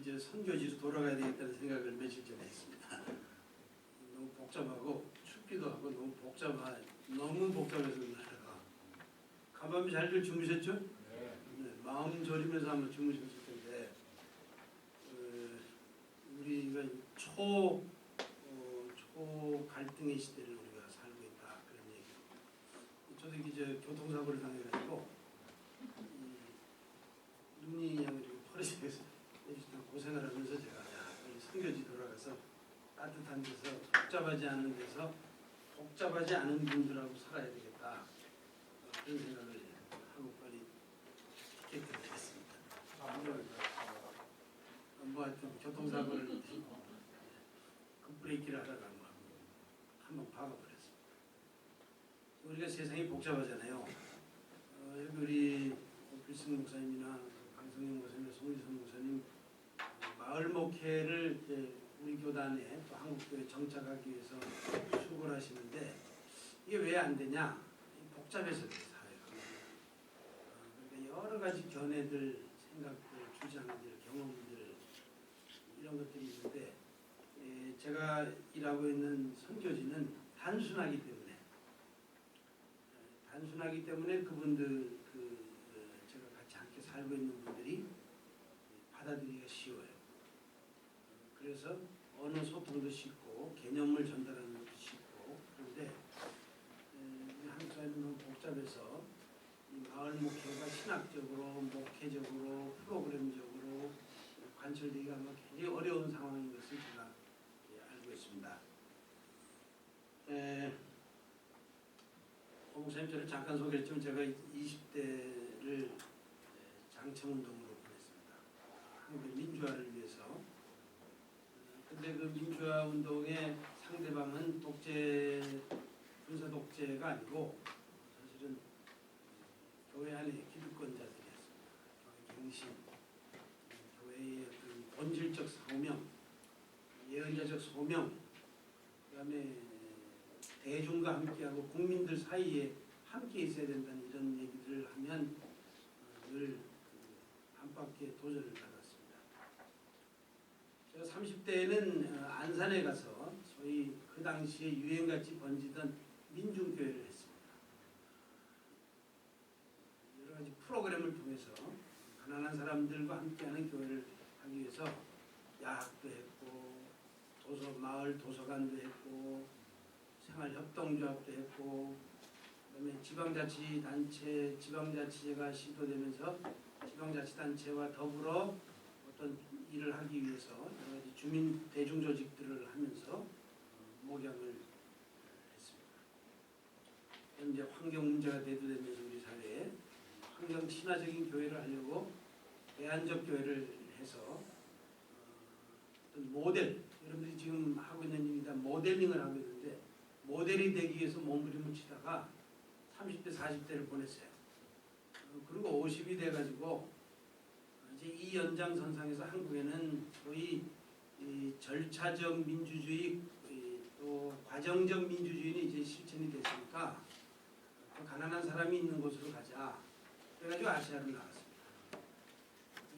이제 선교지로 돌아가야 되겠다는 생각을 며칠 전에 했습니다. 너무 복잡하고 춥기도 하고 너무 복잡해서 나라가. 간밤에 잘들 주무셨죠? 네. 마음 졸이면서 한번 주무셨을 텐데 우리가 초 갈등의 시대를 우리가 살고 있다 그런 얘기죠. 저도 이제 교통사고를 당해가지고 눈이 그냥 퍼지면서 고생을 하면서 제가 선교지 돌아가서 따뜻한 데서 복잡하지 않은 분들하고 살아야 되겠다 그런 생각을 하고 빨리 티켓을 했습니다. 뭐 하여튼 교통사고를 급브레이크를 하다가 한번 박아버렸습니다. 우리가 세상이 복잡하잖아요. 여기 우리 필승 목사님이나 강성영 목사님, 송일선 목사님 마을 목회를 우리 교단에 또 한국교회에 정착하기 위해서 수고를 하시는데 이게 왜 안 되냐? 복잡해서 그래요, 사회가. 그러니까 여러 가지 견해들, 생각들, 주장들, 경험들 이런 것들이 있는데 제가 일하고 있는 선교지는 단순하기 때문에 그분들 제가 같이 함께 살고 있는 분들이 받아들이기가 쉬워요. 그래서 언어 소통도 쉽고 개념을 전달하는 것도 쉽고 그런데 한국 사회는 너무 복잡해서 이 마을 목회가 신학적으로, 목회적으로, 프로그램적으로 관철되기가 굉장히 어려운 상황인 것을 제가 알고 있습니다. 목사님 저를 잠깐 소개했지만 제가 20대를 장청운동으로 보냈습니다. 한국의 민주화를 위해서. 근데 그 민주화 운동의 상대방은 군사 독재가 아니고 사실은 교회 안에 기득권자들이었습니다. 교회 경신, 교회의 어떤 본질적 사명, 예언자적 소명, 그 다음에 대중과 함께하고 국민들 사이에 함께 있어야 된다는 이런 얘기들을 하면 늘 안팎의 도전을 받았습니다. 제가 30대에는 안산에 가서 소위 그 당시에 유행같이 번지던 민중교회를 했습니다. 여러 가지 프로그램을 통해서 가난한 사람들과 함께하는 교회를 하기 위해서 야학도 했고 마을 도서관도 했고 생활협동조합도 했고 그다음에 지방자치제가 시도되면서 지방자치단체와 더불어 어떤 일을 하기 위해서 여러 가지 주민 대중조직들을 하면서 목양을 했습니다. 현재 환경 문제가 대두되면서 우리 사회에 환경 친화적인 교회를 하려고 대안적 교회를 해서 어떤 모델, 여러분들이 지금 하고 있는 일이 다 모델링을 하고 있는데 모델이 되기 위해서 몸부림을 치다가 30대, 40대를 보냈어요. 그리고 50이 돼가지고 이제 이 연장선상에서 한국에는 소위 절차적 민주주의 또 과정적 민주주의는 이제 실천이 됐으니까 더 가난한 사람이 있는 곳으로 가자. 그래가지고 아시아로 나갔습니다.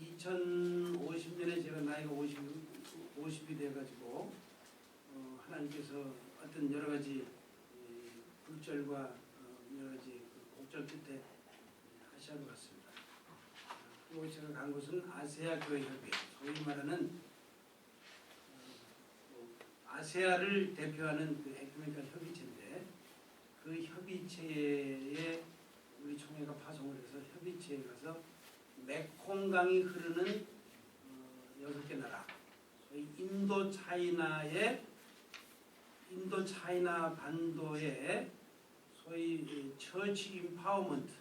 2050년에 제가 나이가 50이 돼가지고 하나님께서 어떤 여러 가지 굴절과 여러 가지 곡절 끝에 아시아로 갔습니다. 그리고 제가 간 곳은 아세아 교회 협의회, 소위 말하는 아세아를 대표하는 그 에큐메니컬 협의체인데 그 협의체에 우리 총회가 파송을 해서 협의체에 가서 메콩강이 흐르는 6개 나라, 소위 인도차이나 반도의 소위 처치 임파워먼트,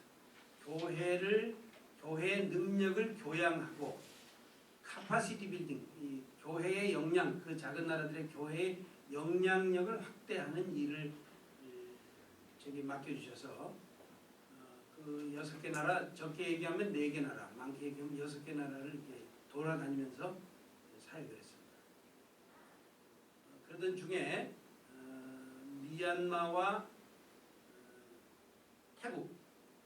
교회의 능력을 교양하고 카파시티 빌딩, 이 교회의 역량, 그 작은 나라들의 교회의 역량력을 확대하는 일을 저기 맡겨주셔서 그 6개 나라, 적게 얘기하면 4개 나라, 많게 얘기하면 6개 나라를 이렇게 돌아다니면서 사역을 했습니다. 그러던 중에 미얀마와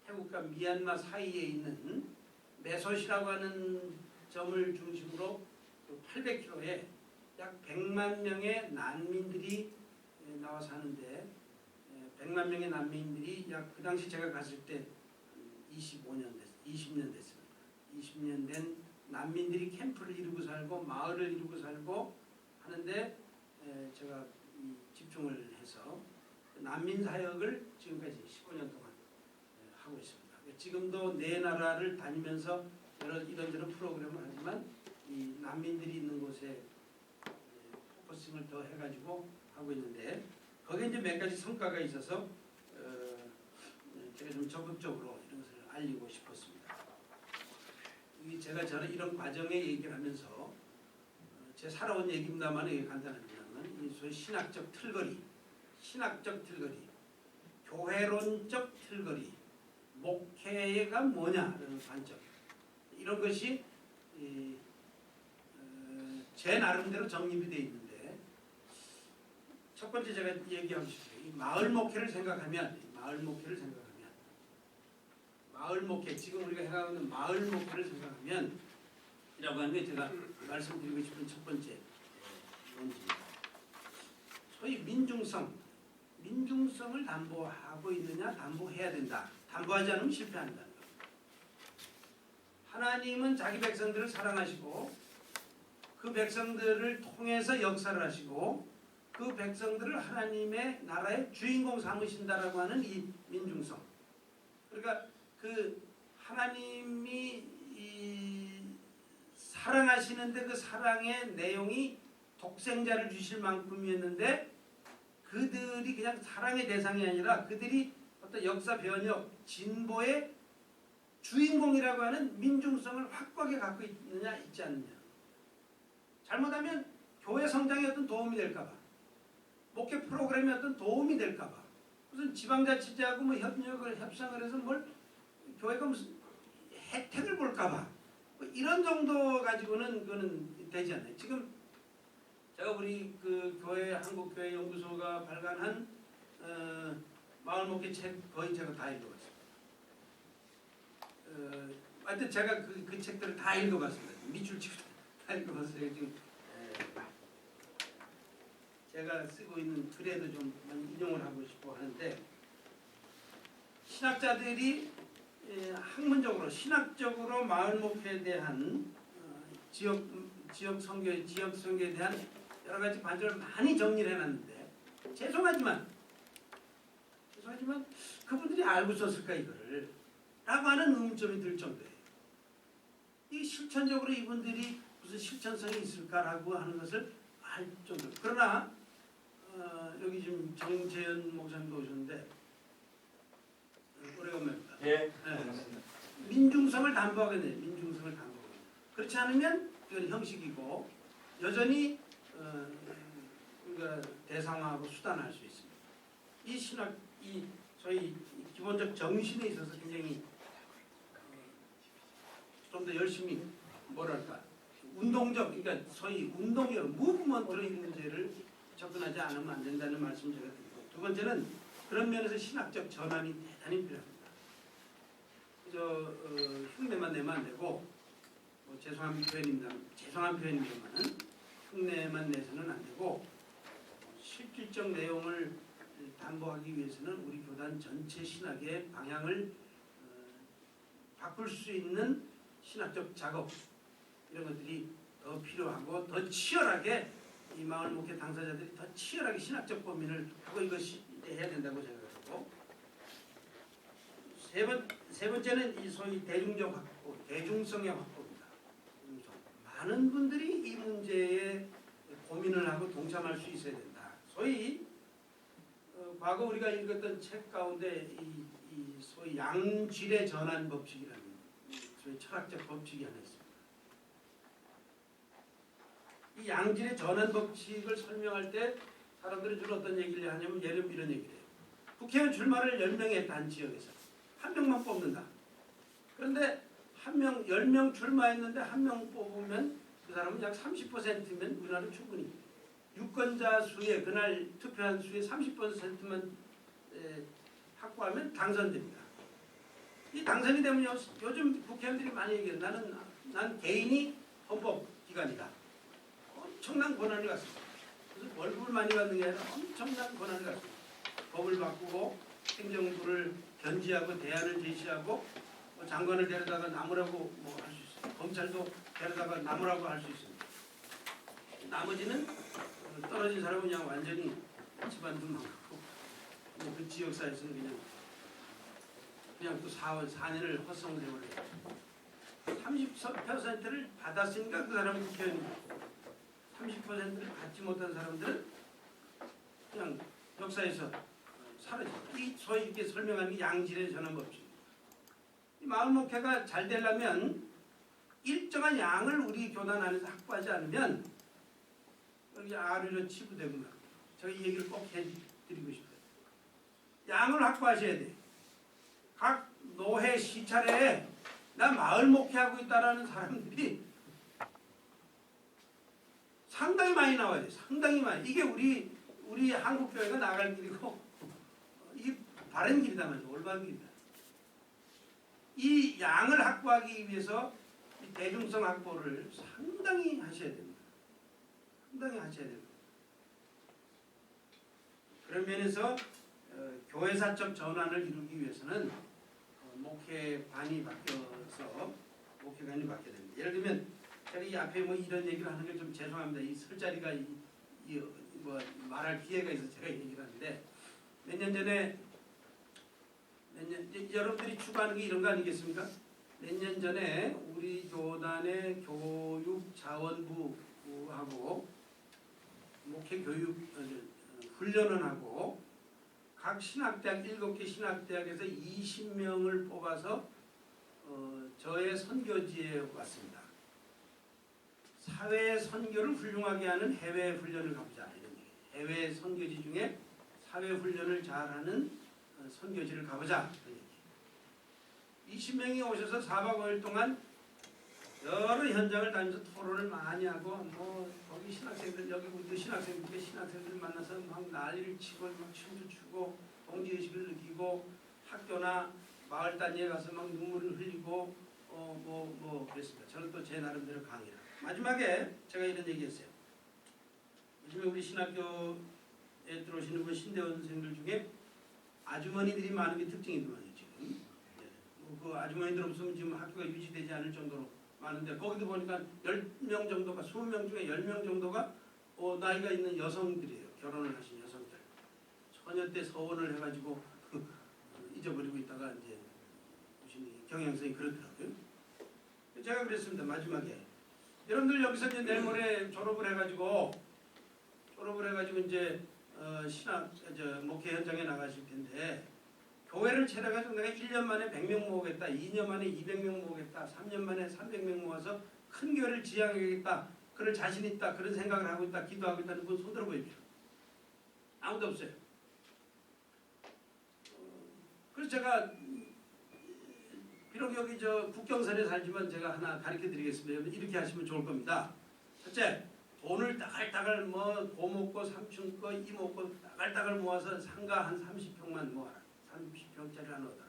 태국과 미얀마 사이에 있는 메소시라고 하는 점을 중심으로 그 800km에 약 100만 명의 난민들이 나와 사는데 100만 명의 난민들이 약 그 당시 제가 갔을 때 20년 됐습니다. 20년 된 난민들이 캠프를 이루고 살고 마을을 이루고 살고 하는데 제가 집중을 해서 난민 사역을 지금까지 15년 동안 하고 있습니다. 지금도 네 나라를 다니면서 이런저런 프로그램을 하지만 이 난민들이 있는 곳에 포커싱을 더 해가지고 하고 있는데 거기에 이제 몇 가지 성과가 있어서 제가 좀 적극적으로 이런 것을 알리고 싶었습니다. 제가 이런 과정에 얘기를 하면서 제 살아온 얘기입니다만 이게 간단합니다만 이 소위 신학적 틀거리, 교회론적 틀거리, 목회가 뭐냐라는 관점 이런 것이 제 나름대로 정립이 되어 있는데 첫 번째 제가 얘기하고 싶어요. 이 마을 목회를 생각하면 마을 목회 지금 우리가 해가는 마을 목회를 생각하면 이라고 하는 게 제가 말씀드리고 싶은 첫 번째 논지입니다. 소위 민중성을 담보하고 있느냐 담보해야 된다. 담보하지 않으면 실패한다는 겁니다. 하나님은 자기 백성들을 사랑하시고 그 백성들을 통해서 역사를 하시고 그 백성들을 하나님의 나라의 주인공 삼으신다라고 하는 이 민중성. 그러니까 그 하나님이 사랑하시는데 그 사랑의 내용이 독생자를 주실 만큼이었는데 그들이 그냥 사랑의 대상이 아니라 그들이 어떤 역사 변혁, 진보의 주인공이라고 하는 민중성을 확고하게 갖고 있느냐 있지 않느냐. 잘못하면 교회 성장에 어떤 도움이 될까봐, 목회 프로그램에 어떤 도움이 될까봐, 무슨 지방자치제하고 뭐 협상을 해서 뭘 교회가 무슨 혜택을 볼까봐 뭐 이런 정도 가지고는 그거는 되지 않아요. 지금 제가 우리 그 교회 한국교회 연구소가 발간한 마을 목회 책 거의 제가 다 읽어봤습니다. 하여튼 제가 그 책들을 다 읽어봤습니다. 밑줄 치고 다 읽어봤어요. 지금 제가 쓰고 있는 글에도 좀 인용을 하고 싶어 하는데 신학자들이 학문적으로 신학적으로 마을 목회에 대한 지역 선교에 대한 여러 가지 관점을 많이 정리를 해놨는데 죄송하지만 그분들이 알고 썼을까 이거를 라고 하는 의문점이 들 정도예요. 이 실천적으로 이분들이 무슨 실천성이 있을까라고 하는 것을 알 정도. 그러나 여기 지금 정재현 목사님도 오셨는데 오래간만입니다. 예. 민중성을 담보하겠네요. 민중성을 담보하겠네요. 그렇지 않으면 이건 형식이고 여전히 우리가 대상화하고 수단화할 수 있습니다. 이 신학, 이 저희 기본적 정신에 있어서 굉장히 좀 더 열심히 뭐랄까 운동적, 그러니까 소위 운동적 무브먼트로 이 문제를 접근하지 않으면 안 된다는 말씀 제가 드리고 두 번째는 그런 면에서 신학적 전환이 대단히 필요합니다. 흉내만 내면 안 되고 죄송한 표현입니다만은 흉내만 내서는 안 되고 실질적 내용을 담보하기 위해서는 우리 교단 전체 신학의 방향을 바꿀 수 있는 신학적 작업 이런 것들이 더 필요하고 더 치열하게 이 마을 목회 당사자들이 더 치열하게 신학적 고민을 하고 이것이 해야 된다고 생각하고 세 번째는 이 소위 대중적 확보, 대중성의 확보입니다. 많은 분들이 이 문제에 고민을 하고 동참할 수 있어야 된다. 소위 과거 우리가 읽었던 책 가운데 이 소위 양질의 전환 법칙이라는 소위 철학적 법칙이 하나 있습니다. 이 양질의 전환 법칙을 설명할 때 사람들이 주로 어떤 얘기를 하냐면 예를 들면 이런 얘기를 해요. 국회의원 출마를 10명이 했다. 한 지역에서. 한 명만 뽑는다. 그런데 10명 출마했는데 한 명 뽑으면 그 사람은 약 30%면 우리나라는 충분히 유권자 수의 그날 투표한 수의 30%만 확보하면 당선됩니다. 이 당선이 되면 요즘 국회의원들이 많이 얘기해요. 난 개인이 헌법기관이다. 엄청난 권한을 갖습니다. 그래서 월급을 많이 받는 게 아니라 엄청난 권한을 갖습니다. 법을 바꾸고 행정부를 견지하고 대안을 제시하고 뭐 장관을 데려다가 나무라고 뭐 할 수 있어요. 검찰도 데려다가 나무라고 할 수 있습니다. 나머지는 떨어진 사람은 그냥 완전히 집안도 망하고 그 지역사회에서는 그냥 또 4년을 헛성세월을 30%를 받았으니까 그 사람은 국회의원이고 30%를 받지 못한 사람들은 그냥 역사에서 사라져. 이 소위 이렇게 설명하는 게 양질의 전환법칙입니다. 이 마을 목회가 잘 되려면 일정한 양을 우리 교단 안에서 확보하지 않으면 여기 아래로 치부되고 말입니다. 제가 이 얘기를 꼭 해드리고 싶어요. 양을 확보하셔야 돼. 각 노회 시찰에 나 마을 목회하고 있다라는 사람들이 상당히 많이 나와야 돼. 상당히 많이. 이게 우리 한국 교회가 나갈 길이고 이게 바른 길이다 말이죠. 올바른 길이다. 이 양을 확보하기 위해서 이 대중성 확보를 상당히 하셔야 됩니다. 상당히 하셔야 됩니다. 그런 면에서 교회사적 전환을 이루기 위해서는 목회관이 바뀌어서 목회관이 바뀌어야 됩니다. 예를 들면 제가 이 앞에 뭐 이런 얘기를 하는 게 좀 죄송합니다. 이 설 자리가 뭐 말할 기회가 있어서 제가 얘기를 하는데 몇 년 전에 여러분들이 추구하는 게 이런 거 아니겠습니까? 몇 년 전에 우리 교단의 교육자원부하고 목회교육 훈련을 하고 각 신학대학 7개 신학대학에서 20명을 뽑아서 저의 선교지에 왔습니다. 사회 선교를 훌륭하게 하는 해외 훈련을 가보자 이런 얘기. 해외 선교지 중에 사회 훈련을 잘하는 선교지를 가보자 이런 얘기. 20명이 오셔서 4박 5일 동안 여러 현장을 다니면서 토론을 많이 하고 뭐 거기 신학생들 여기 우리 신학생들 만나서 막 난리를 치고 막 춤도 추고 동지의식을 느끼고 학교나 마을 단위에 가서 막 눈물을 흘리고 뭐 그랬습니다. 저는 또 제 나름대로 강의를. 마지막에 제가 이런 얘기했어요. 요즘에 우리 신학교에 들어오시는 분 신대원 선생님들 중에 아주머니들이 많은 게 특징이더만요. 지금 그 아주머니들 없으면 지금 학교가 유지되지 않을 정도로 많은데 거기도 보니까 10명 정도가 20명 중에 10명 정도가 나이가 있는 여성들이에요. 결혼을 하신 여성들. 처녀 때 서원을 해가지고 잊어버리고 있다가 이제 경향성이 그렇더라고요. 제가 그랬습니다. 마지막에 여러분들 여기서 이제 내일 모레 졸업을 해가지고 이제 목회 현장에 나가실 텐데 교회를 차려가지고 내가 1년 만에 100명 모으겠다, 2년 만에 200명 모으겠다, 3년 만에 300명 모아서 큰 교회를 지향하겠다, 그럴 자신 있다, 그런 생각을 하고 있다, 기도하고 있다는 분 손 들어 보십시오. 아무도 없어요. 그래서 제가 비록 여기 국경선에 살지만 제가 하나 가르쳐 드리겠습니다. 이렇게 하시면 좋을 겁니다. 첫째, 돈을 따갈따갈 고모고 삼촌거 이모거 따갈따갈 모아서 상가 한 30평만 모아라. 30평짜리 하나 얻어라.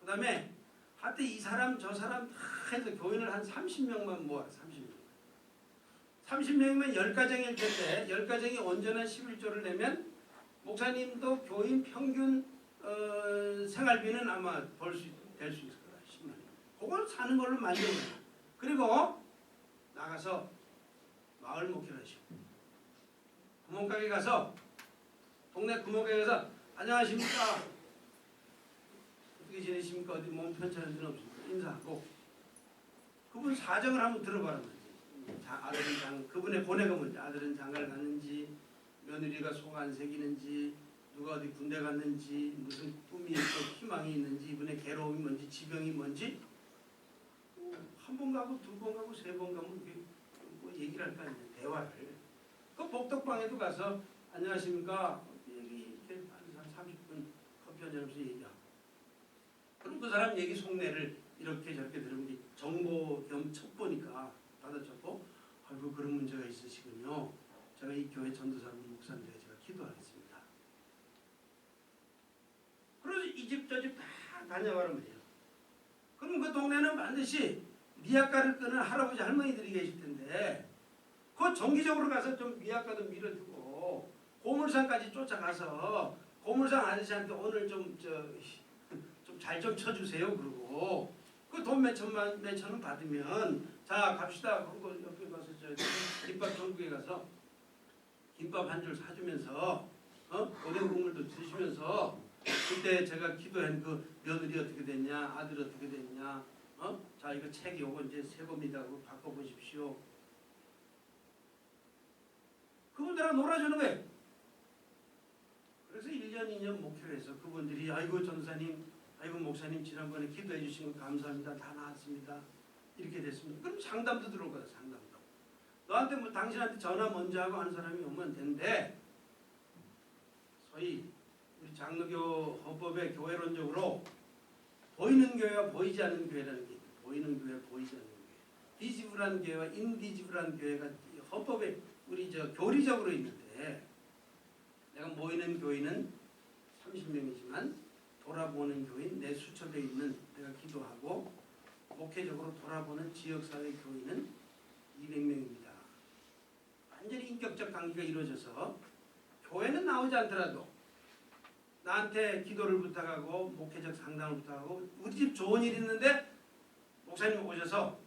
그 다음에 하여튼 이 사람 저 사람 다 해서 교인을 한 30명만 모아라. 30명이면 10가정일 텐데 10가정이 온전한 11조를 내면 목사님도 교인 평균 생활비는 아마 될 수 있을 거다. 10만 원. 그걸 사는 걸로 만들어요. 그리고 나가서 마을 목회를 하시고 구멍가게 가서 동네 구멍가게 가서 안녕하십니까? 어떻게 지내십니까? 어디 몸 편찮은 데는 없습니까? 인사하고 그분 사정을 한번 들어봐라. 아들은 그분의 고뇌가 뭔지, 아들은 장가를 갔는지, 며느리가 속 안 새기는지, 누가 어디 군대 갔는지, 무슨 꿈이 있고 희망이 있는지, 이분의 괴로움이 뭔지, 지병이 뭔지 한 번 가고 두 번 가고 세 번 가면 뭐 얘기를 할까 아니냐, 대화를. 그 복덕방에도 가서 안녕하십니까? 얘기 이렇게 한 30분 커피 한잔 하면서 얘기하고. 그럼 그 사람 얘기 속내를 이렇게 저렇게 들으면 정보 겸 첩보니까 받아쳤고, 아이고 그런 문제가 있으시군요. 제가 이 교회 전도사님 목사님들에게 제가 기도하겠습니다. 그래서 이 집 저 집 다 다녀봐라 말이에요. 그럼 그 동네는 반드시 미약가를 끄는 할아버지 할머니들이 계실 텐데 그거 정기적으로 가서 좀 미약가도 밀어주고 고물상까지 쫓아가서 고물상 아저씨한테 오늘 좀 잘 좀 쳐주세요. 그러고 그 돈 몇 천원 받으면 자 갑시다. 그리고 옆에 가서 김밥 전국에 가서 김밥 한 줄 사주면서 오뎅 국물도 드시면서 그때 제가 기도한 그 며느리 어떻게 됐냐, 아들 어떻게 됐냐, 자 이거 책이 요거 이제 새 겁니다. 그거 바꿔보십시오. 그분들하고 놀아주는 거예요. 그래서 1년, 2년 목회를 해서 그분들이 아이고 전사님, 아이고 목사님 지난번에 기도해 주신 거 감사합니다. 다 나았습니다. 이렇게 됐습니다. 그럼 상담도 들어올 거다. 상담도. 너한테 뭐 당신한테 전화 먼저 하고 하는 사람이 오면 된대. 소위 우리 장로교 헌법의 교회론적으로 보이는 교회와 보이지 않는 교회라는 게 있어요. 보이는 교회, 보이지 않는 교회. 디지블한 교회와 인디지블한 교회가 헌법에 우리 교리적으로 있는데 내가 모이는 교회는 30명이지만 돌아보는 교인 내 수첩에 있는 내가 기도하고 목회적으로 돌아보는 지역사회 교인은 200명입니다. 완전히 인격적 관계가 이루어져서 교회는 나오지 않더라도 나한테 기도를 부탁하고 목회적 상담을 부탁하고 우리 집 좋은 일 있는데 목사님 오셔서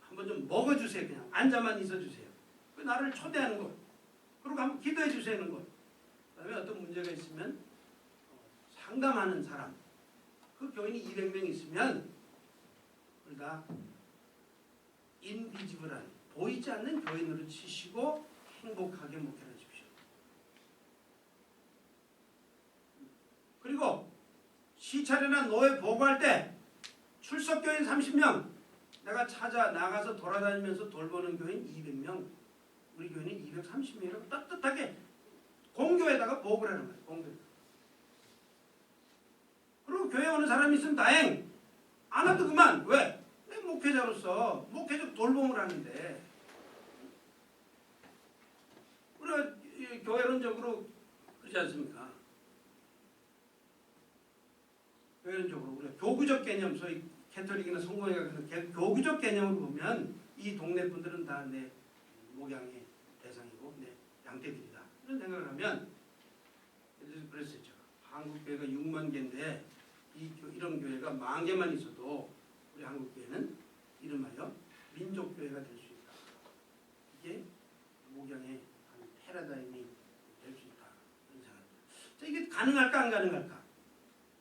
한번 좀 먹어주세요. 그냥 앉아만 있어주세요. 그 나를 초대하는 것. 그리고 한번 기도해 주시는 것. 그다음에 어떤 문제가 있으면 상담하는 사람. 그 교인이 200명 있으면 그걸 다 인비지블한 보이지 않는 교인으로 치시고 행복하게 목회를 하십시오. 그리고 시차례나 노회 보고할 때 출석교인 30명 내가 찾아 나가서 돌아다니면서 돌보는 교인 200명 우리 교인이 230명이라고 따뜻하게 공교에다가 보고를 하는 거예요. 공교. 그리고 교회 오는 사람이 있으면 다행. 안 와도 그만. 왜? 내 목회자로서 목회적 돌봄을 하는데 우리가 교회론적으로 그러지 않습니까? 교회론적으로 우리가 교구적 개념, 소위 캐톨릭이나 성공회가 그런 교구적 개념으로 보면 이 동네 분들은 다 내 목양의 대상이고 내 양떼들이다. 이런 생각을 하면 그랬었죠. 한국 교회가 6만 개인데 이런 교회가 10,000 개만 있어도 우리 한국 교회는 이름하여 민족 교회가 될 수 있다. 이게 목양의 한 패러다임이 될 수 있다. 이런 생각입니다. 자, 이게 가능할까 안 가능할까?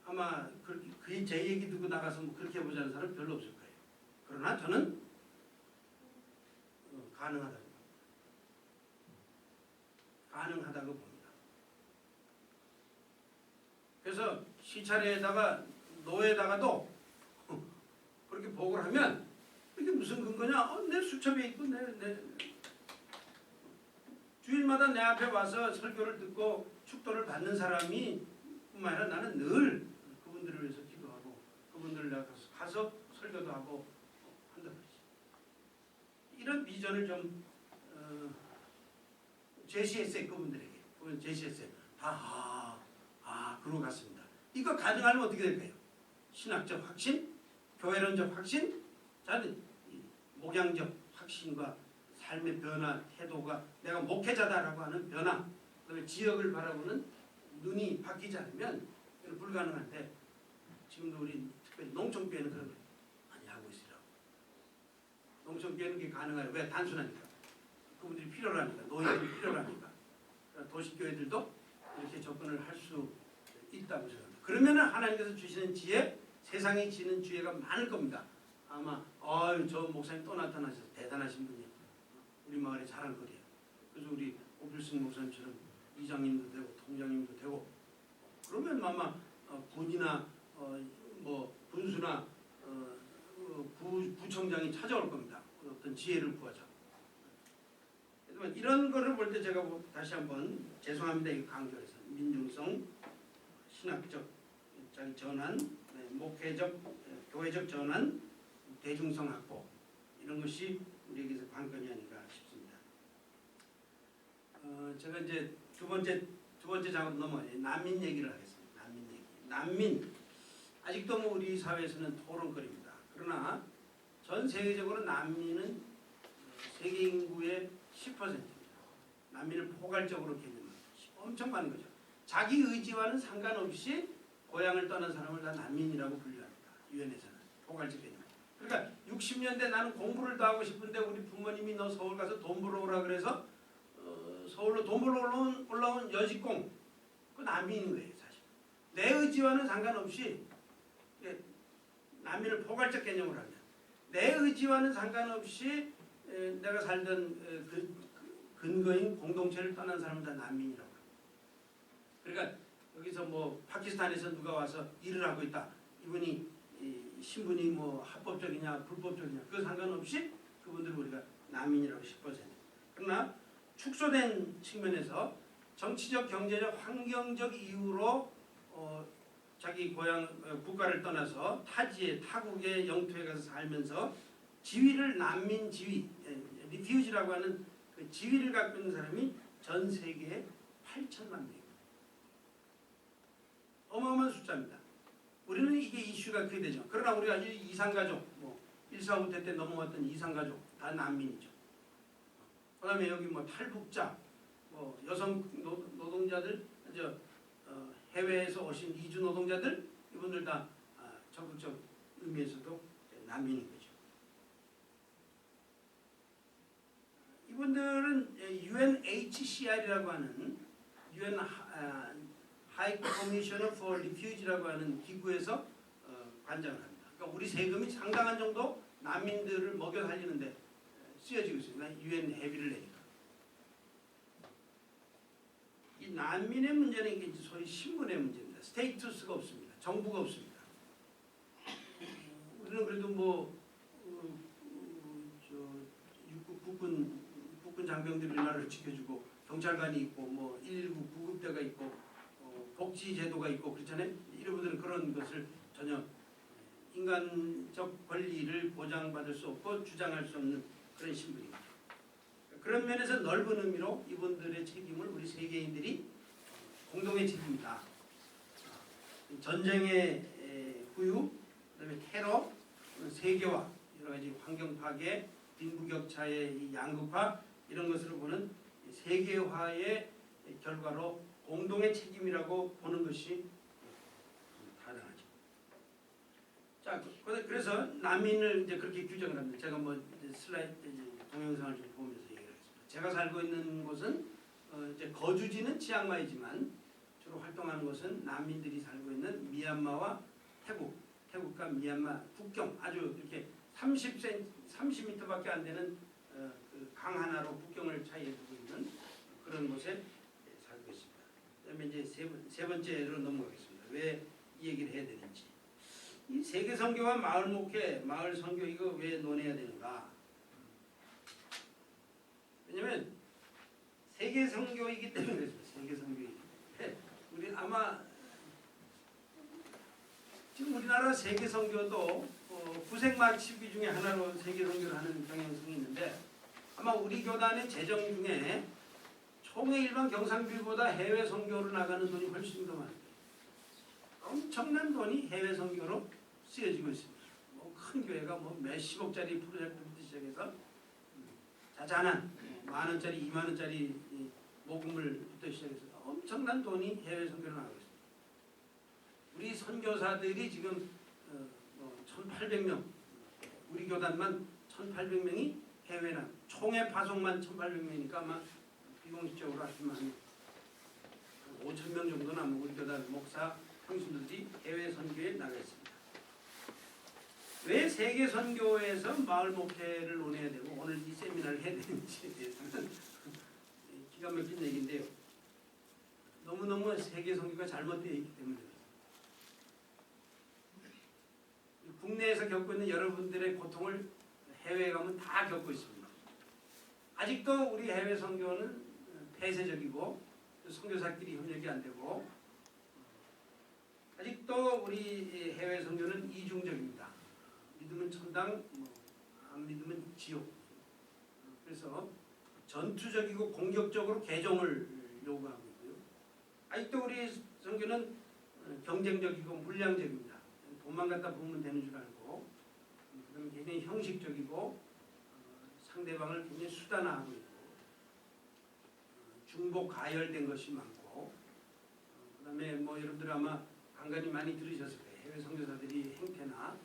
아마 그게 제 얘기 듣고 나가서 뭐 그렇게 해보자는 사람 별로 없을 거예요. 그러나 저는 가능하다고 봅니다. 가능하다고 봅니다. 그래서 시차례에다가 노예에다가도 그렇게 보고를 하면 이게 무슨 근거냐? 내 수첩에 있고 내 주일마다 내 앞에 와서 설교를 듣고 축도를 받는 사람이 뿐만 아니라 나는 늘 그분들을 위해서 기도하고 그분들을 내가 가서 설교도 하고 한다 그러지. 이런 비전을 좀 제시했어요. 그분들에게. 그분 제시했어요. 다 그러고 갔습니다. 이거 가능하면 어떻게 될까요? 신학적 확신, 교회론적 확신, 목양적 확신과 삶의 변화, 태도가 내가 목회자다라고 하는 변화, 그다음에 지역을 바라보는 눈이 바뀌지 않으면 불가능한데 지금도 우리 특별히 농촌교회는 그런 걸 많이 하고 있으라고. 농촌교회는 그게 가능해요. 왜? 단순하니까. 그분들이 필요하니까. 노예들이 필요하니까. 도시교회들도 이렇게 접근을 할 수 있다고 생각합니다. 그러면 하나님께서 주시는 지혜, 세상에 지는 지혜가 많을 겁니다. 아마 저 목사님 또 나타나셔서 대단하신 분이에요. 우리 마을에 잘할 거예요. 그래서 우리 오필승 목사님처럼 이장님도 되고 통장님도 되고 그러면 아마 군이나 뭐 군수나 구청장이 찾아올 겁니다. 어떤 지혜를 구하자. 이런 거를 볼 때 제가 다시 한번 죄송합니다. 이거 강조해서 민중성, 신학적 전환, 목회적, 교회적 전환, 대중성 확보 이런 것이 우리에게서 관건이 아닌가 싶습니다. 제가 이제 두 번째 작업 넘어가요. 난민 얘기를 하겠습니다. 난민 얘기. 난민 아직도 뭐 우리 사회에서는 토론거리입니다. 그러나 전 세계적으로 난민은 세계 인구의 10%입니다. 난민을 포괄적으로 개념합니다. 엄청 많은 거죠. 자기 의지와는 상관없이 고향을 떠난 사람을 다 난민이라고 분류합니다. 유엔에서는 포괄적 개념. 그러니까 60년대 나는 공부를 더 하고 싶은데 우리 부모님이 너 서울 가서 돈 벌어오라 그래서 서울로 돈 벌어 올라온 여직공, 그 난민인 거예요 사실. 내 의지와는 상관없이 난민을 포괄적 개념으로 하면 내 의지와는 상관없이 내가 살던 근거인 공동체를 떠난 사람은 다 난민이라고 합니다. 그러니까 여기서 뭐 파키스탄에서 누가 와서 일을 하고 있다. 이분이 신분이 뭐 합법적이냐 불법적이냐 그 상관없이 그분들을 우리가 난민이라고 10%. 그러나 축소된 측면에서 정치적, 경제적, 환경적 이유로 자기 고향 국가를 떠나서 타지에 타국의 영토에 가서 살면서 지위를 난민 지위, 리퓨지라고 하는 그 지위를 갖고 있는 사람이 전 세계에 8천만 명입니다. 어마어마한 숫자입니다. 우리는 이게 이슈가 그게 되죠. 그러나 우리가 이산가족, 뭐 1.4 때 넘어왔던 이산가족 다 난민이죠. 그 다음에 여기 뭐 탈북자, 뭐 여성 노동자들, 해외에서 오신 이주 노동자들, 이분들 다 적극적 의미에서도 난민인 거죠. 이분들은 UNHCR이라고 하는 UN High Commissioner for Refugee라고 하는 기구에서 관장을 합니다. 그러니까 우리 세금이 상당한 정도 난민들을 먹여 살리는데 쓰여지고 있습니다. UN 회비를 내니까. 이 난민의 문제는 이게 소위 신분의 문제입니다. 스테이투스가 없습니다. 정부가 없습니다. 우리는 그래도 뭐 국군 장병들이 나라를 지켜주고 경찰관이 있고 뭐 119 구급대가 있고 복지 제도가 있고 그렇잖아요. 이분들은 그런 것을 전혀 인간적 권리를 보장받을 수 없고 주장할 수 없는 그런 신분입니다. 그런 면에서 넓은 의미로 이분들의 책임을 우리 세계인들이 공동의 책임이다. 전쟁의 후유, 그다음에 테러, 세계화, 여러 가지 환경 파괴, 빈부격차의 이 양극화 이런 것으로 보는 세계화의 결과로 공동의 책임이라고 보는 것이 타당하죠. 자, 그래서 난민을 이제 그렇게 규정을 합니다. 제가 뭐 슬라이드 동영상을 좀 보면서 얘기를 하겠습니다. 제가 살고 있는 곳은 이제 거주지는 치앙마이지만 주로 활동하는 곳은 난민들이 살고 있는 미얀마와 태국과 미얀마 국경 아주 이렇게 30m밖에 안 되는 그 강 하나로 국경을 차이에 두고 있는 그런 곳에 살고 있습니다. 그다음에 이제 세 번째로 넘어가겠습니다. 왜 이 얘기를 해야 되는지. 이 세계 선교와 마을 목회, 마을 선교 이거 왜 논해야 되는가? 왜냐면 세계 선교이기 때문에 그렇습니다. 세계 선교이기 때문에. 우리 아마 지금 우리나라 세계 선교도 구색마치기 중에 하나로 세계 선교를 하는 경향성이 있는데 아마 우리 교단의 재정 중에 총회 일반 경상비보다 해외 선교로 나가는 돈이 훨씬 더 많아요. 엄청난 돈이 해외 선교로 쓰여지고 있습니다. 뭐 큰 교회가 뭐 몇십억짜리 프로젝트부터 시작해서 자잘한 만원짜리, 2만원짜리 모금을부터 시작해서 엄청난 돈이 해외 선교로 나가고 있습니다. 우리 선교사들이 지금 1,800명, 우리 교단만 1,800명이 해외나 총회 파송만 1,800명이니까 아마 비공식적으로 하시면 한 5,000명 정도는 아마 우리 교단 목사 형수들이 해외 선교에 나가 있습니다. 왜 세계 선교에서 마을 목회를 논해야 되고 오늘 이 세미나를 해야 되는지에 대해서는 기가 막힌 얘기인데요. 너무너무 세계 선교가 잘못되어 있기 때문에 국내에서 겪고 있는 여러분들의 고통을 해외에 가면 다 겪고 있습니다. 아직도 우리 해외 선교는 폐쇄적이고 선교사끼리 협력이 안 되고 아직도 우리 해외 선교는 이중적입니다. 믿으면 천당, 안 믿으면 지옥. 그래서 전투적이고 공격적으로 개종을 요구하고 있고요. 아직도 우리 선교는 경쟁적이고 물량적입니다. 돈만 갖다 부으면 되는 줄 알고 그다음에 굉장히 형식적이고 상대방을 굉장히 수단화하고 있고 중복 가열된 것이 많고, 그다음에 뭐 여러분들 아마 간간히 많이 들으셨을 거예요. 해외 선교사들이 행태나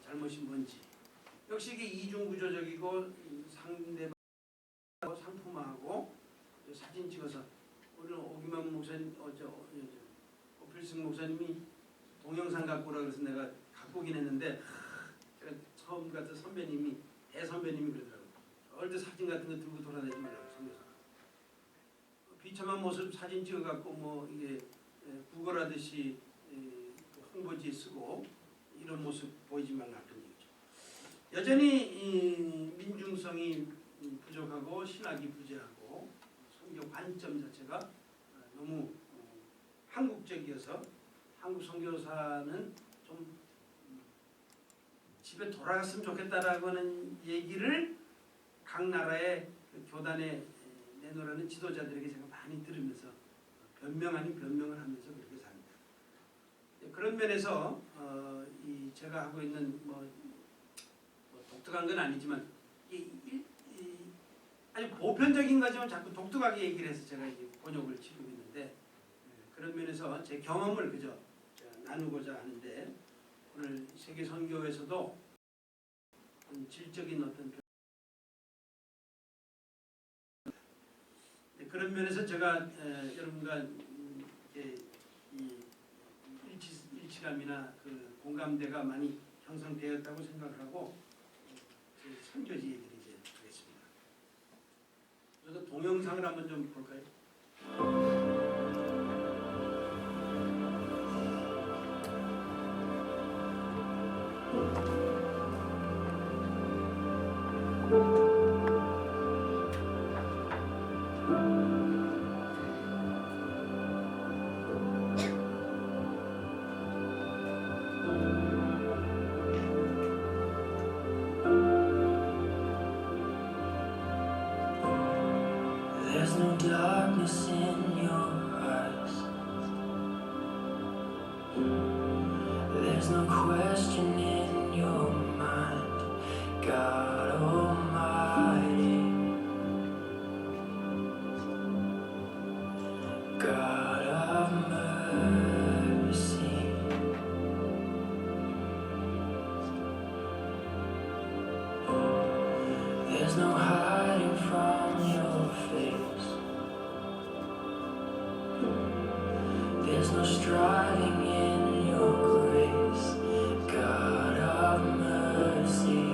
잘못이 뭔지. 역시 이게 이중구조적이고 상대방 상품화하고 사진 찍어서 오늘 오기만 목사님 오필승 목사님이 동영상 갖고 오라 그래서 내가 갖고 오긴 했는데 제가 처음 갔던 선배님이 대선배님이 그러더라고요. 절대 사진 같은 거 들고 돌아다니지 말라고 선교사. 비참한 모습 사진 찍어갖고 뭐 이게 구걸하듯이 홍보지에 쓰고 이런 모습 보이지 말라 그런 얘기죠. 여전히 민중성이 부족하고 신학이 부재하고 선교 관점 자체가 너무 한국적이어서 한국 선교사는 좀 집에 돌아갔으면 좋겠다라고 하는 얘기를 각 나라의 교단에 내놓으라는 지도자들에게 제가 많이 들으면서 변명 아닌 변명을 하면서 그렇게 삽니다. 그런 면에서 제가 하고 있는 뭐 독특한 건 아니지만 아주 보편적인 거지만 자꾸 독특하게 얘기를 해서 제가 이제 번역을 치르고 있는데, 그런 면에서 제 경험을 그저 나누고자 하는데, 오늘 세계 선교에서도 질적인 어떤 그런 면에서 제가 여러분과 일치감이나 그 공감대가 많이 형성되었다고 생각을 하고 선교지 얘기를 이제 하겠습니다. 그래서 동영상을 한번 좀 볼까요? There's no darkness in your eyes. There's no question in your mind. God Almighty, God of mercy. There's no hiding from your face. There's no striving in your grace, God of mercy,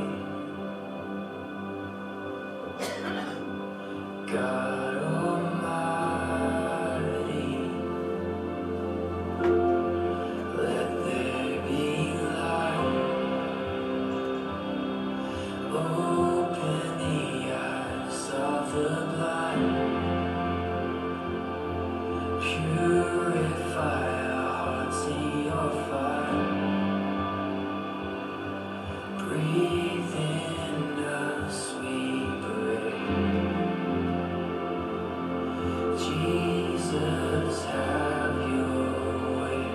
God Almighty. Let there be light. Open the eyes of the blind. Purify our hearts in your fire. Breathe in us, we pray. Jesus, have your way.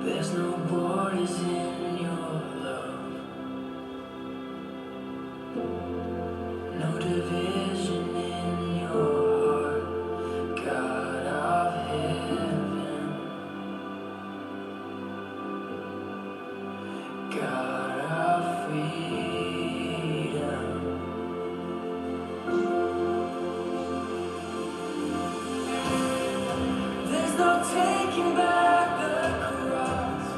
There's no borders in your love, no division in your heart, God of heaven, God of freedom. There's no taking back the cross.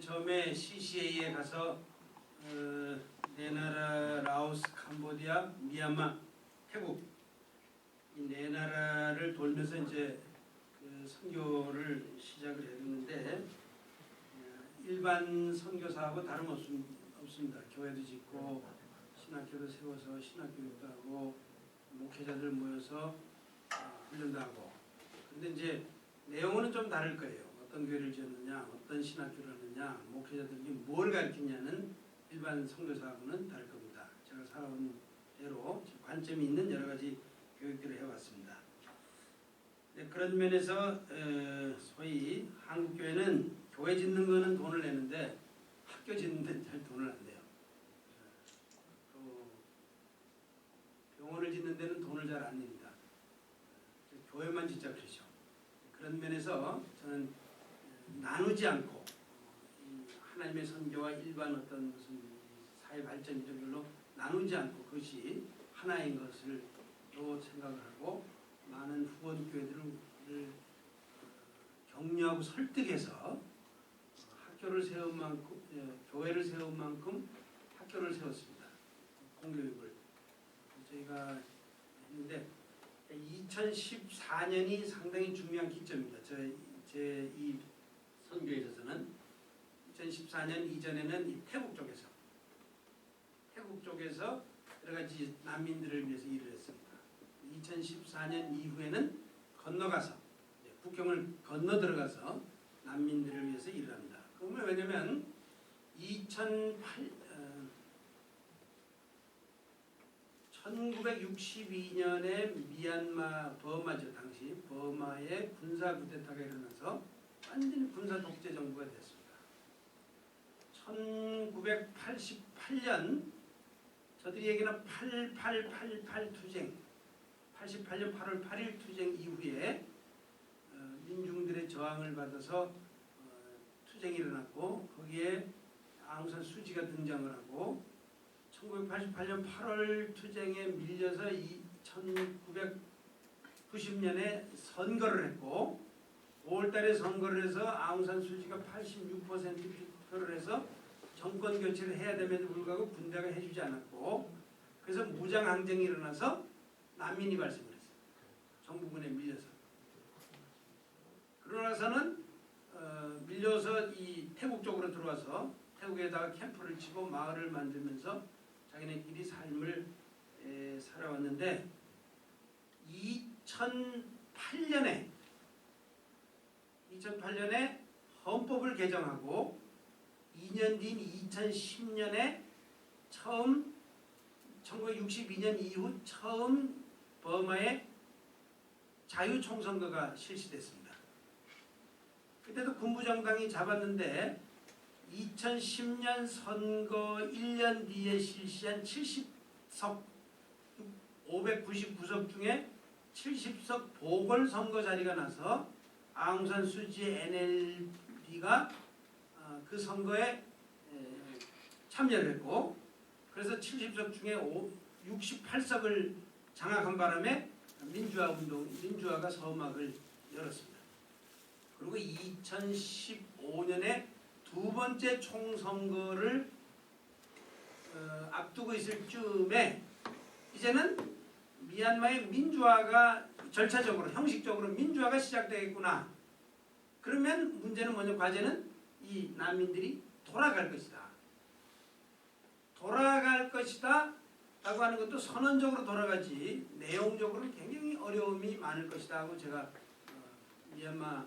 처음에 CCA에 가서 네 나라 라오스, 캄보디아, 미얀마, 태국 이 네 나라를 돌면서 이제 그 선교를 시작을 했는데 일반 선교사하고 다름없습니다. 교회도 짓고 신학교도 세워서 신학교육도 하고 목회자들 모여서 훈련도 하고. 그런데 이제 내용은 좀 다를 거예요. 어떤 교회를 지었느냐, 어떤 신학교를 하느냐, 목회자들이 뭘 가르치냐는 일반 선교사하고는 다를 겁니다. 제가 살아온 대로 관점이 있는 여러 가지 교육들을 해왔습니다. 그런 면에서 소위 한국 교회는 교회 짓는 거는 돈을 내는데 학교 짓는 데는 잘 돈을 안 내요. 또 병원을 짓는 데는 돈을 잘 안 냅니다. 교회만 진짜 그러죠. 그런 면에서 저는 나누지 않고 하나님의 선교와 일반 어떤 무슨 사회 발전 이런 걸로 나누지 않고 그것이 하나인 것을 또 생각을 하고 많은 후원 교회들을 격려하고 설득해서 학교를 세운 만큼 교회를 세운 만큼 학교를 세웠습니다. 공교육을 저희가 했는데 2014년이 상당히 중요한 기점입니다. 제 이 선교에 있어서는 2014년 이전에는 이 태국 쪽에서 여러 가지 난민들을 위해서 일을 했습니다. 2014년 이후에는 건너가서 국경을 건너 들어가서 난민들을 위해서 일을 합니다. 그러면 왜냐면 1962년에 미얀마, 버마죠. 당시 버마의 군사 쿠데타가 일어나서 완전히 군사 독재 정부가 됐습니다. 1988년 저들이 얘기는 8888 투쟁 88년 8월 8일 투쟁 이후에 민중들의 저항을 받아서 투쟁이 일어났고 거기에 앙산 수지가 등장을 하고 1988년 8월 투쟁에 밀려서 1990년에 선거를 했고 5월달에 선거를 해서 앙산 수지가 86% 투표를 해서 정권 교체를 해야 됨에도 불구하고 군대가 해주지 않았고 그래서 무장항쟁이 일어나서 난민이 발생을 했어요. 정부군에 밀려서. 그러나서는 밀려서 이 태국 쪽으로 들어와서 태국에다가 캠프를 치고 마을을 만들면서 자기네끼리 삶을 살아왔는데 2008년에 헌법을 개정하고 2년 뒤인 2010년에 처음 1962년 이후 처음 버마의 자유총선거가 실시됐습니다. 그때도 군부정당이 잡았는데 2010년 선거 1년 뒤에 실시한 70석 599석 중에 70석 보궐선거 자리가 나서 앙산 수지의 NLD가 그 선거에 참여를 했고 그래서 70석 중에 68석을 장악한 바람에 민주화가 서막을 열었습니다. 그리고 2015년에 두 번째 총선거를 앞두고 있을 즈음에 이제는 미얀마의 민주화가 절차적으로 형식적으로 민주화가 시작되겠구나. 그러면 문제는 뭐냐, 과제는 이 난민들이 돌아갈 것이다. 돌아갈 것이다 라고 하는 것도 선언적으로 돌아가지 내용적으로는 굉장히 어려움이 많을 것이다 하고 제가 미얀마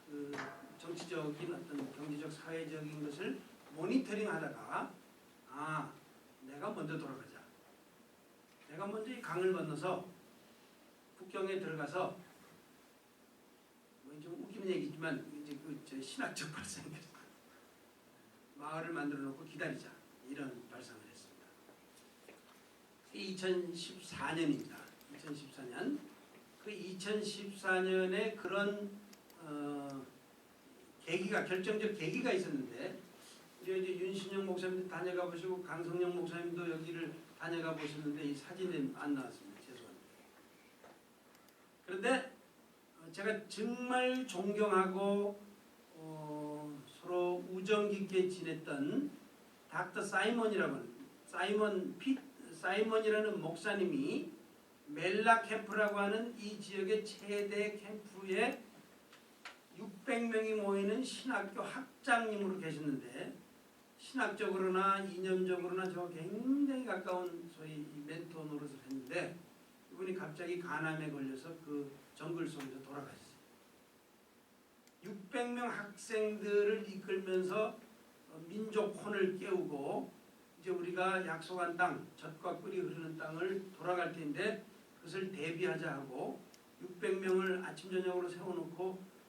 그 정치적인 어떤 경제적 사회적인 것을 모니터링 하다가 내가 먼저 돌아가자. 내가 먼저 이 강을 건너서 국경에 들어가서 뭐 좀 웃기는 얘기지만 이제 그 신학적 발상이었어요. 마을을 만들어 놓고 기다리자 이런 발상을 했습니다. 2014년입니다. 2014년 그 2014년에 그런 결정적 계기가 있었는데 우리 이제 윤신영 목사님도 다녀가 보시고 강성영 목사님도 여기를 다녀가 보셨는데 이 사진은 안 나왔습니다. 죄송합니다. 그런데 제가 정말 존경하고 서로 우정 깊게 지냈던 닥터 사이먼이라고 하는 사이먼이라는 목사님이 멜라 캠프라고 하는 이 지역의 최대 캠프에 600명이 모이는 신학교 학장님으로 계셨는데 신학적으로나 이념적으로나 저 굉장히 가까운 소위 멘토 노릇을 했는데 이분이 갑자기 간암에 걸려서 그 정글 속에서 돌아가셨어요. 600명 학생들을 이끌면서 민족혼을 깨우고 이제 우리가 약속한 땅, 젖과 꿀이 흐르는 땅을 돌아갈 텐데 그것을 대비하자 하고 600명을 아침 저녁으로 세워놓고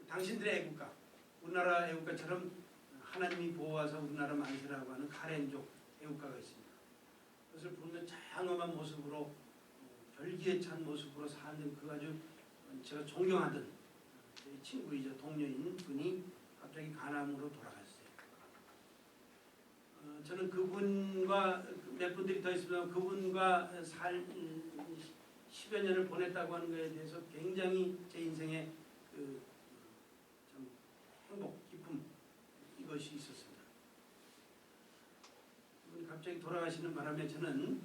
당신들의 애국가, 우리나라 애국가처럼 하나님이 보호하사 우리나라 만세라고 하는 카렌족 애국가가 있습니다. 그것을 부르면 장엄한 모습으로 결기에 찬 모습으로 사는 그 아주 제가 존경하던 제 친구이자 동료인 분이 갑자기 간암으로 돌아갔어요. 저는 그분과 몇 분들이 더 있으면 그분과 10여 년을 보냈다고 하는 것에 대해서 굉장히 제 인생에 참 행복, 기쁨 이것이 있었습니다. 그분이 갑자기 돌아가시는 바람에 저는